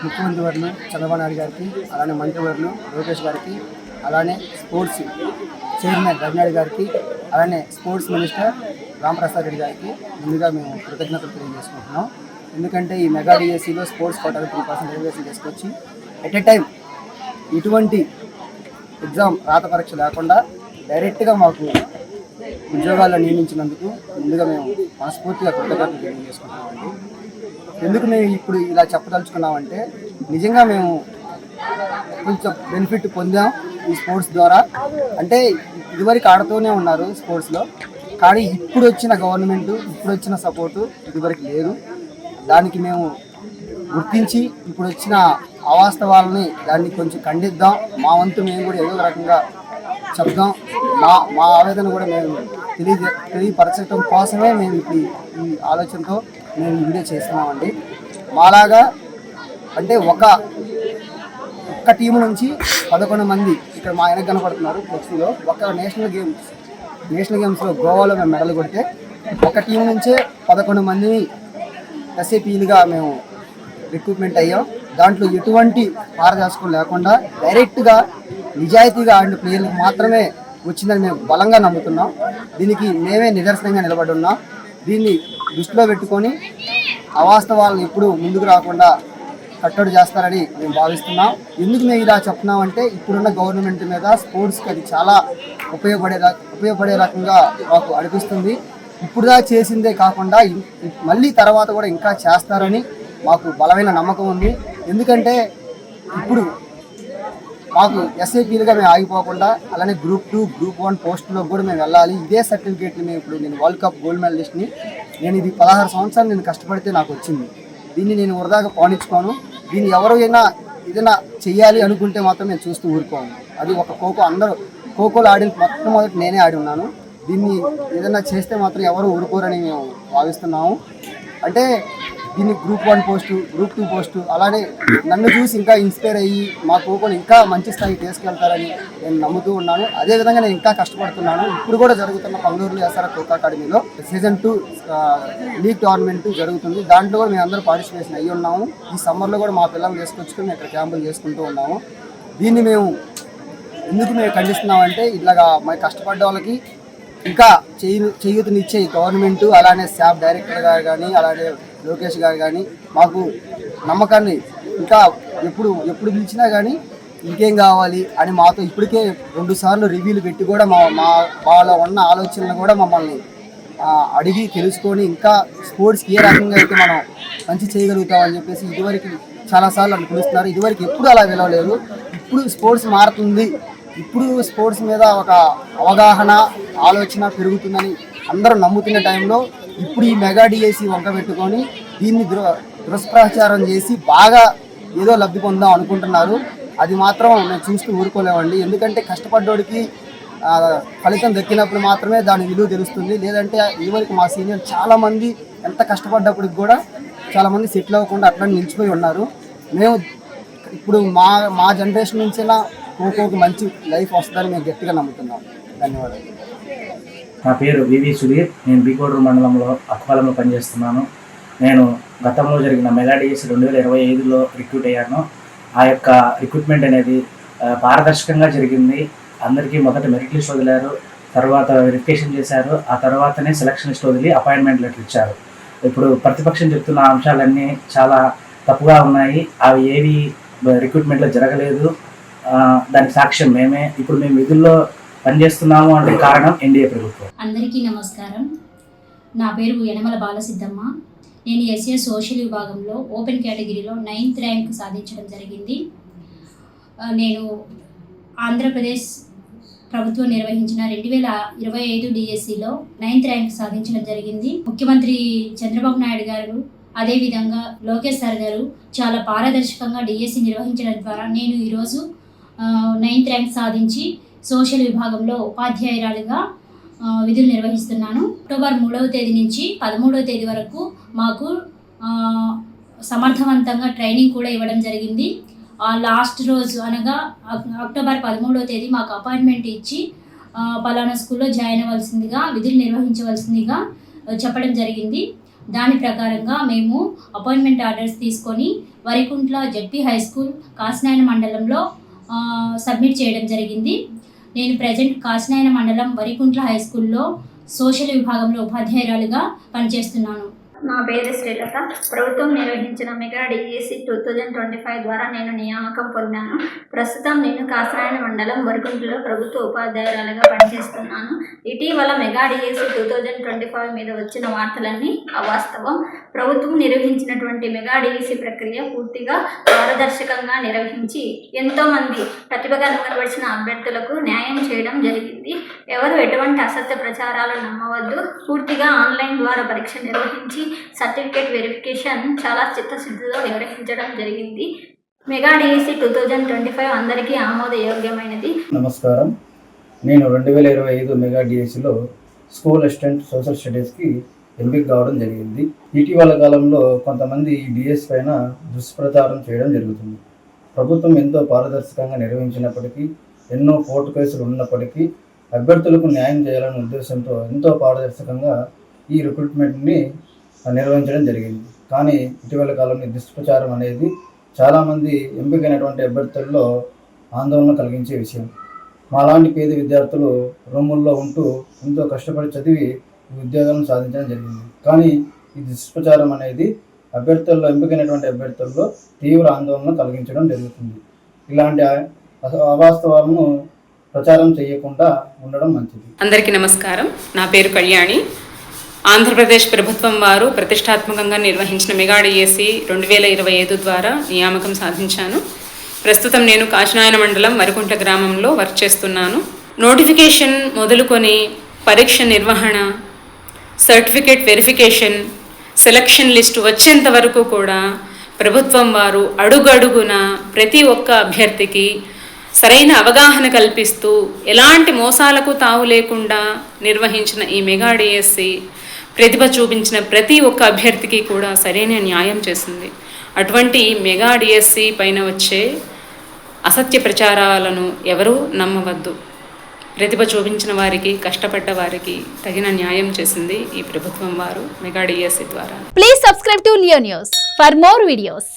ముఖ్యమంత్రి వర్యులు చంద్రబాబు నాయుడు గారికి, అలానే మంత్రివర్యులు లోకేష్ గారికి, అలానే స్పోర్ట్స్ చైర్మన్ రవినాయుడు గారికి, అలానే స్పోర్ట్స్ మినిస్టర్ రాంప్రసాద్ రెడ్డి గారికి ముందుగా మేము కృతజ్ఞతలు తెలియజేసుకుంటున్నాం. ఎందుకంటే ఈ మెగా డిఎస్సిలో స్పోర్ట్స్ కోటాలో 3% రిజర్వేషన్ తీసుకొచ్చి ఎట్ ఎ టైం ఇటువంటి ఎగ్జామ్ రాత పరీక్ష లేకుండా డైరెక్ట్గా మాకు ఉద్యోగాల్లో నియమించినందుకు ముందుగా మేము మనస్ఫూర్తిగా కృతజ్ఞతలు తెలియజేసుకుంటున్నామండి. ఎందుకు మేము ఇప్పుడు ఇలా చెప్పదలుచుకున్నామంటే నిజంగా మేము కొంచెం బెనిఫిట్ పొందాం ఈ స్పోర్ట్స్ ద్వారా. అంటే ఇదివరకు ఆడుతూనే ఉన్నారు స్పోర్ట్స్లో, కానీ ఇప్పుడు వచ్చిన గవర్నమెంట్, ఇప్పుడు వచ్చిన సపోర్టు ఇదివరకు లేదు. దానికి మేము గుర్తించి ఇప్పుడు వచ్చిన అవాస్తవాలని దాన్ని కొంచెం ఖండిద్దాం. మా వంతు మేము కూడా ఏదో రకంగా చెప్దాం. మా ఆవేదన కూడా మేము తెలియపరచడం కోసమే మేము ఇప్పుడు ఈ ఆలోచనతో మేము ఈ వీడియో చేస్తున్నామండి. మాలాగా అంటే ఒక్క టీము నుంచి 11 మంది ఇక్కడ మా వెనక కనపడుతున్నారు ఫ్లెక్సీలో. ఒక నేషనల్ గేమ్స్లో గోవాలో మేము మెడల్ కొడితే ఒక టీం నుంచే 11 మందిని ఎస్ఏపీలుగా మేము రిక్రూట్మెంట్ అయ్యాం. దాంట్లో ఎటువంటి పారదర్శకం లేకుండా డైరెక్ట్గా నిజాయితీగా ఆడిన ప్లేయర్లకు మాత్రమే వచ్చిందని మేము బలంగా నమ్ముతున్నాం. దీనికి మేమే నిదర్శనంగా నిలబడి ఉన్నాం. దీన్ని దృష్టిలో పెట్టుకొని అవాస్తవాలను ఎప్పుడు ముందుకు రాకుండా కట్టడి చేస్తారని మేము భావిస్తున్నాం. ఎందుకు మేము ఇలా చెప్తున్నామంటే ఇప్పుడున్న గవర్నమెంట్ మీద స్పోర్ట్స్కి అది చాలా ఉపయోగపడే రకంగా మాకు అనిపిస్తుంది. ఇప్పుడుదా చేసిందే కాకుండా మళ్ళీ తర్వాత కూడా ఇంకా చేస్తారని మాకు బలమైన నమ్మకం ఉంది. ఎందుకంటే ఇప్పుడు మాకు ఎస్ఐపీలుగా మేము ఆగిపోకుండా అలానే గ్రూప్ 2, గ్రూప్ 1 పోస్టులో కూడా మేము వెళ్ళాలి. ఇదే సర్టిఫికేట్ని మేము ఇప్పుడు నేను వరల్డ్ కప్ గోల్డ్ మెడలిస్ట్ని, నేను ఇది 16 సంవత్సరాలు నేను కష్టపడితే నాకు వచ్చింది. దీన్ని నేను వృధాగా పానించుకోను. దీన్ని ఎవరైనా ఏదైనా చెయ్యాలి అనుకుంటే మాత్రం నేను చూస్తూ ఊరుకోను. అది ఒక ఖోఖోలో ఆడిన మొట్టమొదటి నేనే ఆడి ఉన్నాను. దీన్ని ఏదైనా చేస్తే మాత్రం ఎవరు ఊరుకోరని మేము భావిస్తున్నాము. అంటే దీన్ని గ్రూప్ 1 పోస్టు, గ్రూప్ 2 పోస్టు, అలానే నన్ను చూసి ఇంకా ఇన్స్పైర్ అయ్యి మా ఖోఖోని ఇంకా మంచి స్థాయికి తీసుకెళ్తారని నేను నమ్ముతూ ఉన్నాను. అదేవిధంగా నేను ఇంకా కష్టపడుతున్నాను. ఇప్పుడు కూడా జరుగుతున్న పంగూరులో ఎస్ఆర్ఎఫ్ ఖోఖో అకాడమీలో సీజన్ 2 లీగ్ టోర్నమెంట్ జరుగుతుంది. దాంట్లో కూడా మేము అందరూ పార్టిసిపేషన్ అయ్యి ఉన్నాము. ఈ సమ్మర్లో కూడా మా పిల్లల్ని తీసుకొచ్చుకొని మేము ఇక్కడ క్యాంపులు చేసుకుంటూ ఉన్నాము. దీన్ని మేము ఎందుకు మేము ఖండిస్తున్నామంటే ఇట్లాగా మా కష్టపడ్డ వాళ్ళకి ఇంకా చేయూతనిచ్చే గవర్నమెంట్, అలానే స్టాఫ్ డైరెక్టర్ గారు కానీ, అలానే లోకేష్ గారు కానీ మాకు నమ్మకాన్ని ఇంకా ఎప్పుడు పిలిచినా కానీ ఇంకేం కావాలి అని మాతో ఇప్పటికే 2 సార్లు రివ్యూలు పెట్టి కూడా వాళ్ళ ఉన్న ఆలోచనలు కూడా మమ్మల్ని అడిగి తెలుసుకొని ఇంకా స్పోర్ట్స్కి ఏ రకంగా అయితే మనం మంచి చేయగలుగుతామని చెప్పేసి ఇదివరకు చాలాసార్లు అని పిలుస్తున్నారు. ఇదివరకు ఎప్పుడు అలా పిలవలేదు. ఇప్పుడు స్పోర్ట్స్ మారుతుంది. ఇప్పుడు స్పోర్ట్స్ మీద ఒక అవగాహన, ఆలోచన పెరుగుతుందని అందరూ నమ్ముతున్న టైంలో ఇప్పుడు ఈ మెగా డిఎస్సి వంక పెట్టుకొని దీన్ని దుష్ప్రచారం చేసి బాగా ఏదో లబ్ధి పొందాం అనుకుంటున్నారు. అది మాత్రం మేము చూస్తూ ఊరుకోలేమండి. ఎందుకంటే కష్టపడ్డోడికి ఫలితం దక్కినప్పుడు మాత్రమే దాని విలువ తెలుస్తుంది. లేదంటే ఇదివరకు మా సీనియర్ చాలామంది ఎంత కష్టపడ్డప్పటికి కూడా చాలామంది సెటిల్ అవ్వకుండా అట్లా నిలిచిపోయి ఉన్నారు. మేము ఇప్పుడు మా జనరేషన్ నుంచైనా ఖోఖోకి మంచి లైఫ్ వస్తుందని మేము గట్టిగా నమ్ముతున్నాం. ధన్యవాదాలు. నా పేరు వివి సుధీర్. నేను బీకోడూరు మండలంలో అక్కపాలెంలో పనిచేస్తున్నాను. నేను గతంలో జరిగిన మెగా డిఎస్సి 2025లో రిక్రూట్ అయ్యాను. ఆ యొక్క రిక్రూట్మెంట్ అనేది పారదర్శకంగా జరిగింది. అందరికీ మొదట మెరిట్ లిస్ట్ వదిలారు, తర్వాత వెరిఫికేషన్ చేశారు, ఆ తర్వాతనే సెలక్షన్ లిస్ట్ వదిలి అపాయింట్మెంట్ లెటర్ ఇచ్చారు. ఇప్పుడు ప్రతిపక్షం చెప్తున్న అంశాలన్నీ చాలా తప్పుగా ఉన్నాయి. అవి ఏవి రిక్రూట్మెంట్లో జరగలేదు. దానికి సాక్ష్యం మేమే. ఇప్పుడు మేము విధుల్లో పనిచేస్తున్నాము అంటే కారణం ఎన్డీఏ ప్రభుత్వం. అందరికీ నమస్కారం. నా పేరు యనమల బాలసిద్ధమ్మ. నేను ఎస్ఏ సోషల్ విభాగంలో ఓపెన్ కేటగిరీలో 9th ర్యాంక్ సాధించడం జరిగింది. నేను ఆంధ్రప్రదేశ్ ప్రభుత్వం నిర్వహించిన 2025 డిఎస్సిలో 9th ర్యాంక్ సాధించడం జరిగింది. ముఖ్యమంత్రి చంద్రబాబు నాయుడు గారు, అదేవిధంగా లోకేష్ సార్ గారు చాలా పారదర్శకంగా డిఎస్సి నిర్వహించడం ద్వారా నేను ఈరోజు 9th ర్యాంక్ సాధించి సోషల్ విభాగంలో ఉపాధ్యాయురాలుగా విధులు నిర్వహిస్తున్నాను. అక్టోబర్ 3వ తేదీ నుంచి 13వ తేదీ వరకు మాకు సమర్థవంతంగా ట్రైనింగ్ కూడా ఇవ్వడం జరిగింది. లాస్ట్ రోజు అనగా అక్టోబర్ 13వ తేదీ మాకు అపాయింట్మెంట్ ఇచ్చి పలానా స్కూల్లో జాయిన్ అవ్వాల్సిందిగా, విధులు నిర్వహించవలసిందిగా చెప్పడం జరిగింది. దాని ప్రకారంగా మేము అపాయింట్మెంట్ ఆర్డర్స్ తీసుకొని Varikuntla ZP high school Kasinayana మండలంలో సబ్మిట్ చేయడం జరిగింది. నేను ప్రజెంట్ కాసినాయన మండలం వరికుంట్ల హై స్కూల్లో సోషల్ విభాగంలో ఉపాధ్యాయురాలుగా పనిచేస్తున్నాను. నా పేరు శ్రీలత. ప్రభుత్వం నిర్వహించిన మెగా డిఎస్సి 2025 ద్వారా నేను నియామకం పొందాను. ప్రస్తుతం నేను కాసినాయన మండలం వరికుంటలో ప్రభుత్వ ఉపాధ్యాయురాలుగా పనిచేస్తున్నాను. ఇటీవల మెగా డిఎస్సి 2025 మీద వచ్చిన వార్తలన్నీ అవాస్తవం. ప్రభుత్వం నిర్వహించినటువంటి మెగా డిఎస్సి ప్రక్రియ పూర్తిగా పారదర్శకంగా నిర్వహించి ఎంతోమంది ప్రతిభ కనబరిచిన అభ్యర్థులకు న్యాయం చేయడం జరిగింది. ఎవరు ఎటువంటి అసత్య ప్రచారాలు నమ్మవద్దు. పూర్తిగా ఆన్లైన్ ద్వారా పరీక్ష నిర్వహించి సర్టిఫికేట్ వెరిఫికేషన్ చాలా చిత్తశుద్ధితో నిర్వహించడం జరిగింది. మెగా డిఎస్సి 2025 అందరికీ ఆమోదయోగ్యమైనది. నమస్కారం. నేను 2025 మెగా డిఎస్సిలో స్కూల్ అసిస్టెంట్ సోషల్ స్టడీస్కి ఎంపిక కావడం జరిగింది. ఇటీవల కాలంలో కొంతమంది ఈ డిఎస్ పైన దుష్ప్రచారం చేయడం జరుగుతుంది. ప్రభుత్వం ఎంతో పారదర్శకంగా నిర్వహించినప్పటికీ, ఎన్నో కోర్టు కేసులు ఉన్నప్పటికీ అభ్యర్థులకు న్యాయం చేయాలనే ఉద్దేశంతో ఎంతో పారదర్శకంగా ఈ రిక్రూట్మెంట్ని నిర్వహించడం జరిగింది. కానీ ఇటీవల కాలంలో దుష్ప్రచారం అనేది చాలామంది ఎంపికైనటువంటి అభ్యర్థుల్లో ఆందోళన కలిగించే విషయం. మాలాంటి పేద విద్యార్థులు రూముల్లో ఉంటూ ఎంతో కష్టపడి చదివి ఉద్యోగాలను సాధించడం జరిగింది. కానీ ఈ దుష్ప్రచారం అనేది ఎంపికైనటువంటి అభ్యర్థుల్లో తీవ్ర ఆందోళన కలిగించడం జరుగుతుంది. ఇలాంటి అవాస్తవాలను ప్రచారం చేయకుండా ఉండడం మంచిది. అందరికీ నమస్కారం. నా పేరు కళ్యాణి. ఆంధ్రప్రదేశ్ ప్రభుత్వం వారు ప్రతిష్టాత్మకంగా నిర్వహించిన మెగా డిఎస్సి 2025 ద్వారా నియామకం సాధించాను. ప్రస్తుతం నేను కాసినాయన మండలం వరికుంట్ల గ్రామంలో వర్క్ చేస్తున్నాను. నోటిఫికేషన్ మొదలుకొని పరీక్ష నిర్వహణ, సర్టిఫికేట్ వెరిఫికేషన్, సెలక్షన్ లిస్టు వచ్చేంత వరకు కూడా ప్రభుత్వం వారు అడుగడుగున ప్రతి ఒక్క అభ్యర్థికి సరైన అవగాహన కల్పిస్తూ ఎలాంటి మోసాలకు తావు లేకుండా నిర్వహించిన ఈ మెగా డిఎస్సి ప్రతిభ చూపించిన ప్రతి ఒక్క అభ్యర్థికి కూడా సరైన న్యాయం చేసింది. అటువంటి మెగా డిఎస్సి పైన వచ్చే అసత్య ప్రచారాలను ఎవరూ నమ్మవద్దు. ప్రతిభ చూపించిన వారికి, కష్టపడ్డ వారికి తగిన న్యాయం చేసింది ఈ ప్రభుత్వం వారు మెగా డిఎస్సి ద్వారా. Please subscribe to Leo news for more videos.